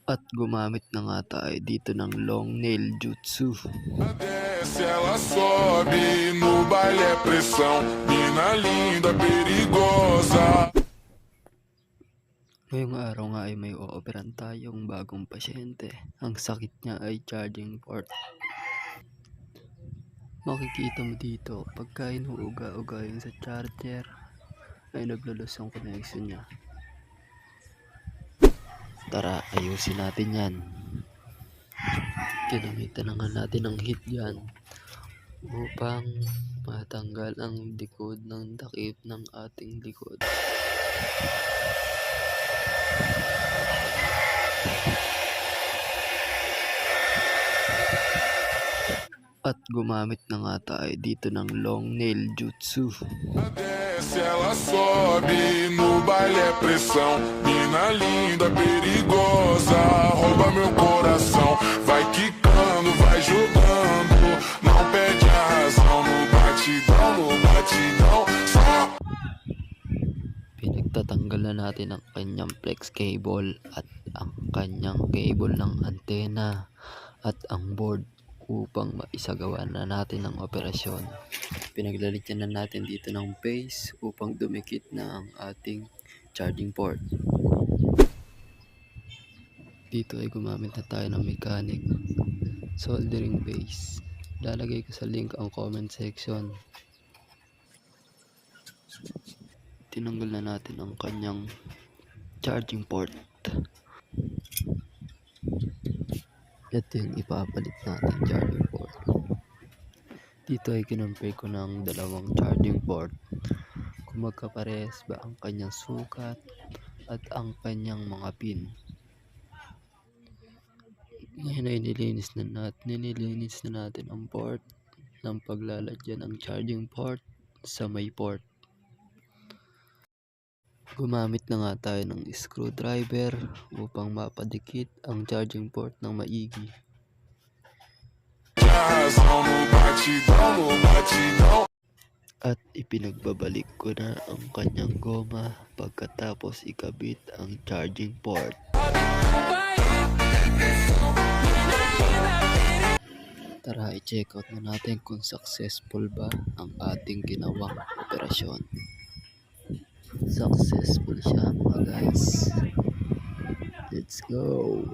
At gumamit na nga tayo dito ng long nail jutsu. Desce, ela sobe, no baile é pressão, mina linda, perigosa. Ngayong araw nga ay may ooperan tayong bagong pasyente. Ang sakit niya ay charging port. Makikita mo dito, pagka inuuga-uga yung sa charger, ay naglalos ang connection niya. Tara, ayusin natin yan. Ginamitan na nga natin ng heat gun upang matanggal ang likod ng takip ng ating likod. At gumamit na nga tayo dito ng long nail jutsu. Desce, ela sobe, no baile é pressão, mina linda, perigosa, rouba meu coração, vai quicando, vai jogando, não perde a razão, no batidão, só. Pinagtatanggal na natin ang kanyang flex cable at ang kanyang cable ng antena at ang board upang maisagawa na natin ang operasyon. Pinaglalagyan na natin dito ng base upang dumikit na ang ating charging port. Dito ay gumamit na tayo ng mechanic soldering base. Lalagay ko sa link ang comment section. Tinanggal na natin ang kanyang charging port. Ito yung ipapalit natin charging port. Dito ay kinompare ko ng dalawang charging port kung magkapares ba ang kanyang sukat at ang kanyang mga pin. Ngayon ay nilinis na natin ang port ng paglalagyan ng charging port sa may port. Gumamit na nga tayo ng screwdriver upang mapadikit ang charging port ng maigi. At ipinagbabalik ko na ang kanyang goma pagkatapos ikabit ang charging port. Tara, i-check out na natin kung successful ba ang ating ginawang operasyon. Successful siya mga guys. Let's go!